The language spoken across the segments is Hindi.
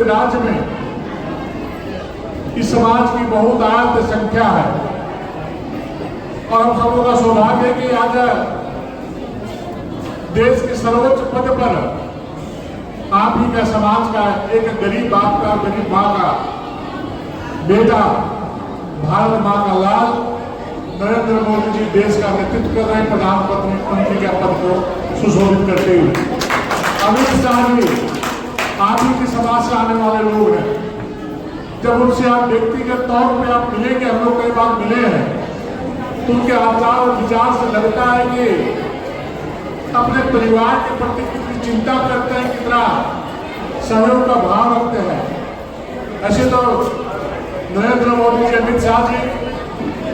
राज्य में इस समाज की बहुत आयत संख्या है और हम सबों का सौभाग्य है कि आज देश के सर्वोच्च पद पर आप ही का समाज का एक गरीब बाप का, गरीब माँ का बेटा, भारत माँ का लाल नरेंद्र मोदी जी देश का नेतृत्व कर रहे हैं, प्रधानमंत्री के पद को सुशोभित करते हुए। अमित शाह जी आप ही के समाज से आने वाले लोग हैं। जब उनसे आप व्यक्तिगत तौर पे आप मिलेंगे, हम लोग कई बार मिले हैं, तो उनके आचार और विचार से लगता है कि अपने परिवार के प्रति कितनी चिंता करते हैं, कितना सहयोग का भाव रखते हैं। ऐसे तो नरेंद्र मोदी जी, अमित शाह जी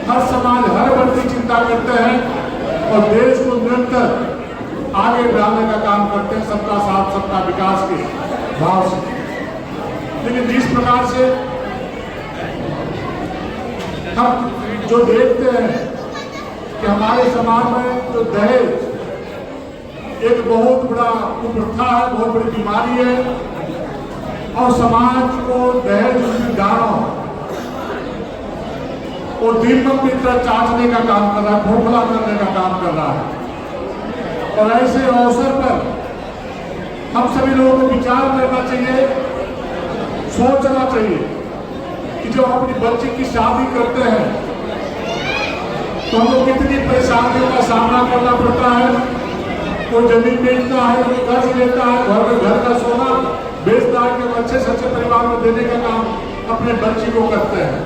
हर समाज, हर वर्ग की चिंता करते हैं और देश को निरंतर आगे बढ़ाने का काम करते हैं, सबका साथ सबका विकास के भाव से। लेकिन जिस प्रकार से हम जो देखते हैं कि हमारे समाज में जो दहेज एक बहुत बड़ा कुप्रथा है, बहुत बड़ी बीमारी है और समाज को दहेज दानों और दीपक की तरह चाटने का काम कर रहा है, खोखला करने का काम कर रहा है। और ऐसे अवसर पर हम सभी लोगों को विचार करना चाहिए, सोचना चाहिए कि जो अपनी बच्ची की शादी करते हैं तो हमको कितनी परेशानियों का सामना करना पड़ता है। कोई जमीन बेचता है, कोई कर्ज लेता है, घर का सोना बेचता है कि अच्छे से अच्छे परिवार में देने का काम अपने बच्ची को करते हैं।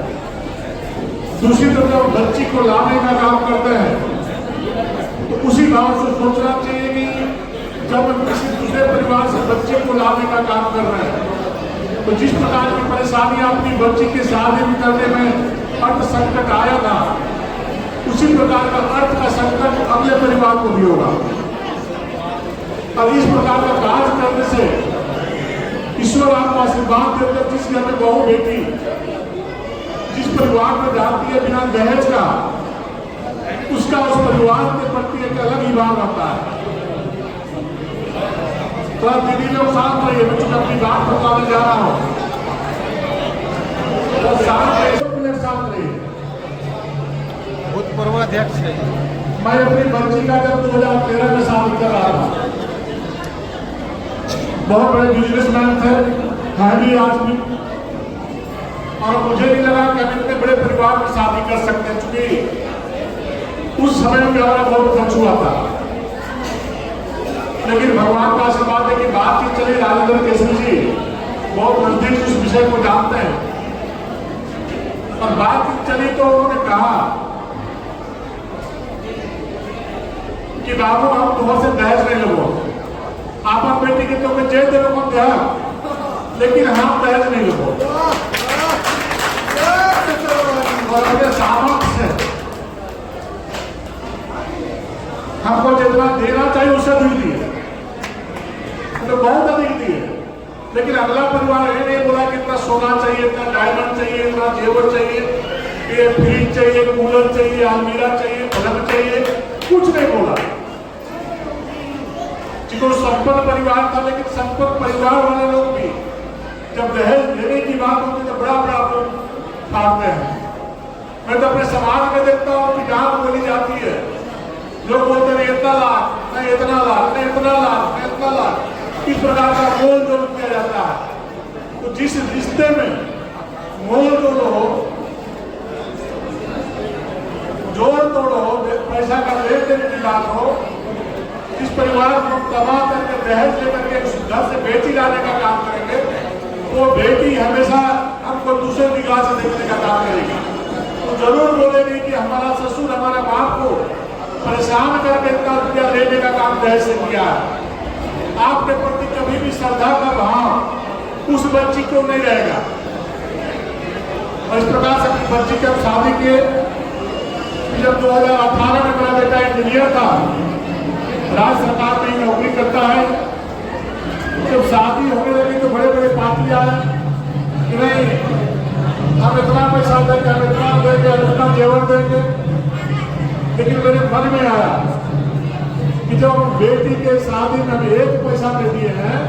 दूसरी तरफ बच्ची को लाने का काम करते हैं तो उसी भाव से सोचना चाहिए कि जब हम किसी दूसरे परिवार से बच्चे को लाने का काम कर रहे हैं तो जिस प्रकार की परेशानी अपनी बच्ची की शादी करने में अर्थ संकट आया था, उसी प्रकार का अर्थ का संकट अगले परिवार को भी होगा। और इस प्रकार का कार्य करने से ईश्वर आपको आशीर्वाद देते हैं। जिस घर में बहू बेटी जिस परिवार में जाती है बिना दहेज का, उसका उस परिवार के प्रति एक अलग ही भाव रहता है। तो दीदी लोग शांत रहिए, मैं चुका अपनी बात बताने जा रहा हूँ। शांत रहिए। भूतपूर्व अध्यक्ष है। मैं अपनी बच्ची का जब 2013 में शादी कर रहा था, बहुत बड़े बिजनेसमैन थे, हैवी आदमी, और मुझे नहीं लगा कि हम इतने बड़े परिवार में शादी कर सकते हैं, क्योंकि उस समय में हमारा बहुत खर्च हुआ था। लेकिन भगवान का आशीर्वाद है कि बातचीत चली। राजेंद्र केसरी जी बहुत नजदीक उस विषय को जानते हैं और बातचीत चली तो उन्होंने कहा कि बाबू हम तुम्हारे से दहेज नहीं लो, आप बेटी के तो जेल दे लो दिया, लेकिन हम दहेज नहीं लो। सामर्थ्य से हमको जितना देना चाहिए उससे भी दिए, तो बहुत अधिक दिए। लेकिन अगला परिवार ये नहीं बोला कि इतना सोना चाहिए, इतना डायमंड चाहिए, इतना जेवर चाहिए, ये फ्रिज चाहिए, कूलर चाहिए, अलमीरा चाहिए, पलंग चाहिए, कुछ नहीं बोला। जिनको संपन्न परिवार था, लेकिन संपन्न परिवार वाले लोग भी जब दहेज लेने की बात होती है तो बड़ा बड़ा लोग फाड़ते हैं। मैं तो अपने समाज में देखता हूँ कि जहाँ बोली जाती है, लोग बोलते हैं इतना लाख, नहीं इतना लाख, नहीं इतना लाख, नहीं इतना लाख, इस प्रकार का मोल जोल किया जाता है। तो जिस रिश्ते में मोल जोड़ो, जोड़ तोड़ो, पैसा का लेन देन की बात हो, जिस परिवार को कमा करके दहेज लेकर के उस घर से बेटी लाने का काम करेंगे, तो बेटी हमेशा हमको दूसरे निगाह से देखने का काम करेगी। तो जरूर बोलेगी कि हमारा ससुर हमारे बाप को परेशान करके इतना रुपया लेने का काम दहेज से किया है। आपके प्रति कभी भी श्रद्धा का भाव उस बच्ची को नहीं रहेगा। और इस प्रकार से अपनी बच्ची के शादी किए। जब 2018 में मेरा बेटा इंजीनियर था, राज्य सरकार में नौकरी करता है, जब शादी होने लगी तो बड़े बड़े पार्टी आए कि नहीं हम इतना पैसा देंगे, हम इतना देंगे, हम इतना जेवर देंगे। लेकिन मेरे मन में आया कि जब बेटी के शादी में हम 1 पैसा दे दिए हैं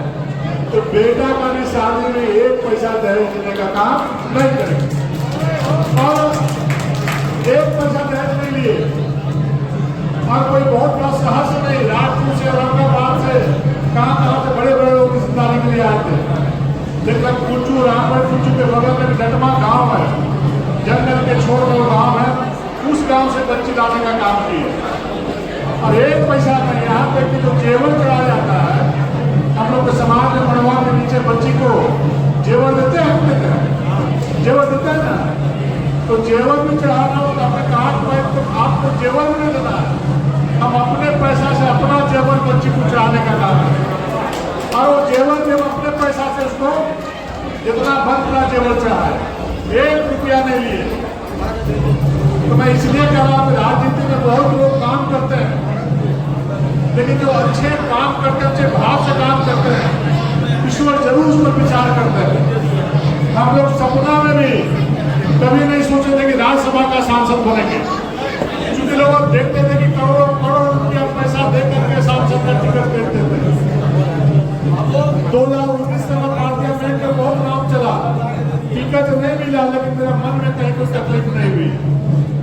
तो बेटा का भी शादी में 1 पैसा पैसा दहेज देने का काम नहीं करेंगे। और 1 पैसा दहेज नहीं लिए और कोई बहुत बड़ा शहर से नहीं, राजपुर से, औरंगाबाद से, कहाँ से बड़े बड़े लोग रिश्तेदारी के लिए आए थे। लेकिन कुंजू, रामगढ़ कुंजू के बगल में डटमा गांव है, जंगल के छोर में गांव है, उस गांव से बच्ची लाने का काम किया। और 1 पैसा नहीं, यहाँ तक कि जो जेवर कराया जाता है, हम लोग के समाज में मड़वा के नीचे बच्ची को जेवर देते हैं, हम देते हैं, जेवर देते हैं ना, तो जेवर भी चढ़ाना हो तो अपने काट पाए तो आपको जेवर भी नहीं देना है। हम अपने पैसा से अपना जेवर बच्ची को चढ़ाने का काम करें और वो जेवर जब अपने पैसा से उसको जितना बनता जेवर चढ़ाए, 1 रुपया नहीं लिए। तो मैं इसलिए कह रहा हूँ राजनीति में बहुत लोग काम करते हैं, लेकिन जो अच्छे काम करते हैं, अच्छे भाव से काम करते हैं, ईश्वर जरूर उस पर विचार करते हैं। हम लोग सपना में भी कभी नहीं सोचे थे कि राज्यसभा का सांसद बनेंगे, क्योंकि लोग देखते थे कि करोड़ों करोड़ रुपया पैसा दे करके सांसद का टिकट देते थे। 2019 में पार्लियामेंट में बहुत नाम चला, टिकट नहीं मिला, लेकिन मेरा मन में कहीं कोई तकलीफ नहीं हुई।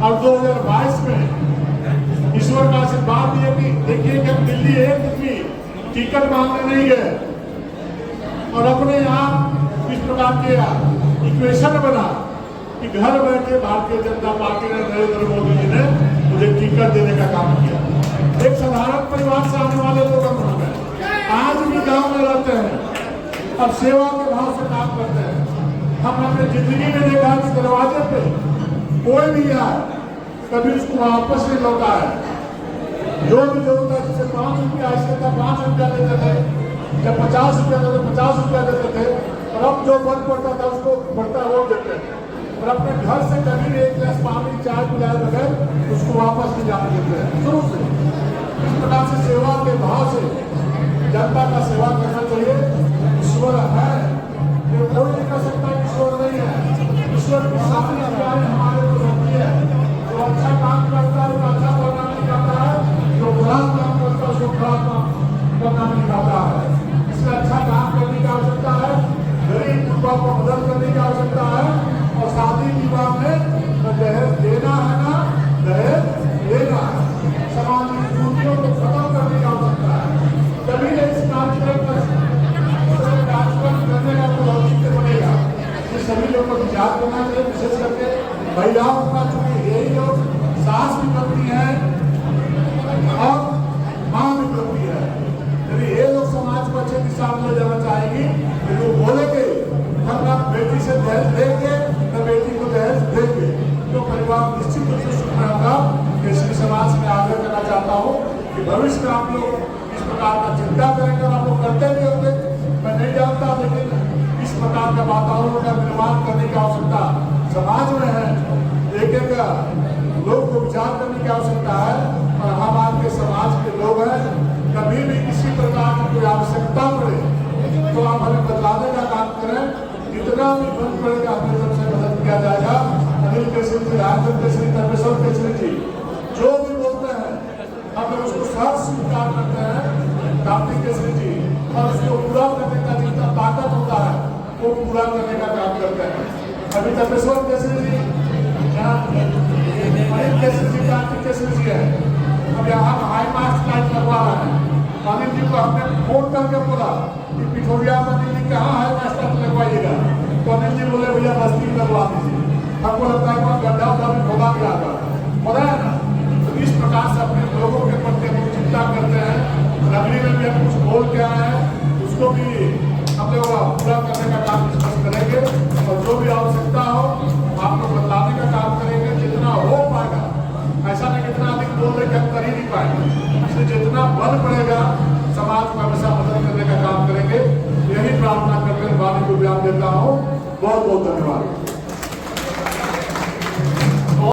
और 2022 में ईश्वर का आशीर्वाद दिया कि देखिए कि हम दिल्ली एक भी टिकट मांगने नहीं गए और अपने यहाँ इस प्रकार के इक्वेशन बना कि घर बैठे भारतीय जनता पार्टी ने, नरेंद्र मोदी जी ने मुझे टिकट देने का काम किया। एक साधारण परिवार से आने वाले लोग हम लोग हैं, आज भी गांव में रहते हैं और सेवा के भाव से काम करते हैं। हम अपने जिंदगी में देखा कि दरवाजे पे कोई भी आए, कभी उसको वापस नहीं लौटा है। जो भी जरूरत है, जिसे 5 रुपया ऐसे था 5 रुपया देते थे, जब 50 रुपया देते 50 रुपया देते थे, और अब जो बन पड़ता था उसको बढ़ता वो देते हैं। और अपने घर से कभी भी 1 गिलास पानी चाय पिलाए बगैर उसको वापस नहीं जाने देते हैं शुरू से। इस प्रकार से सेवा के भाव से जनता का सेवा करना चाहिए। ईश्वर है, ये कोई नहीं कर सकता, ईश्वर नहीं है। ईश्वर की सामने हमारे को रहती है। जो अच्छा काम करता है, जो अच्छा परिणाम निकालता है, जो बुरा काम करता है, उसको बुरा परिणाम निकालता है। इसलिए अच्छा काम करने की आवश्यकता है, गरीब युवा को मदद करने की आवश्यकता है, और शादी विवाह में न दहेज देना है ना दहेज लेना है। समाज की कुरीतियों को खत्म करने की आवश्यकता है। तभी इस कार्यक्रम करने का कोई औचित्य बनेगा। ये सभी लोगों को विचार करना चाहिए, विशेष करके महिलाओं का, चूंकि यही लोग सास भी करती है और माँ भी करती है। यदि ये लोग समाज को अच्छे दिशा में ले जाना चाहेंगी तो लोग बोलेंगे हम आप बेटी से दहेज देंगे तो बेटी को दहेज देंगे, तो परिवार निश्चित रूप से सुख में होगा। इसलिए समाज में आग्रह करना चाहता हूँ कि भविष्य में आप लोग इस प्रकार का चिंता करेंगे, आप लोग करते भी होंगे, मैं नहीं जानता, लेकिन इस प्रकार का वातावरण का निर्माण करने की आवश्यकता समाज में है। एक एक लोग को विचार करने की आवश्यकता है। और हम आपके समाज के लोग हैं, कभी भी किसी प्रकार की कोई आवश्यकता पड़े तो आप हमें बदलाने का काम करें। जितना भी बन पड़ेगा अपनी तरफ से मदद किया जाएगा। अनिल केसरी जी, राजेंद्र केसरी, तपेश्वर केसरी जी जो भी बोलते हैं हम लोग उसको सहर्ष स्वीकार करते हैं। कार्तिक केसरी जी, और उसको पूरा करने का जितना ताकत होता है वो पूरा करने का काम करते हैं। अभी तपेश्वर केसरी जी, अनिल केसरी जी, कार्तिक केसरी जी है, अब यहाँ हाई मार्क्स लाइट लगवा रहे हैं। अनिल जी को हमने फोन करके बोला कि पिठोरिया में अनिल जी कहाँ है मास्टर लगवाइएगा, तो अनिल जी बोले भैया बस्ती में लगवा दीजिए। हमको लगता है वहाँ गड्ढा उड्ढा भी खोदा भी आता पता है ना। तो इस प्रकार से अपने लोगों के प्रति हम चिंता करते हैं। नगरी में भी हम कुछ बोल के आए हैं, उसको भी हम लोग पूरा करने का काम डिस्कस करेंगे। और जो भी आवश्यकता हो आप लोग बदलाने का काम करेंगे, जितना हो पाएगा। ऐसा नहीं कितना अधिक बोल रहे कि हम कर ही नहीं पाएंगे, इसलिए जितना बल पड़ेगा समाज को हमेशा मदद करने का काम करेंगे। यही प्रार्थना करके वाणी को विराम देता हूँ। बहुत बहुत धन्यवाद।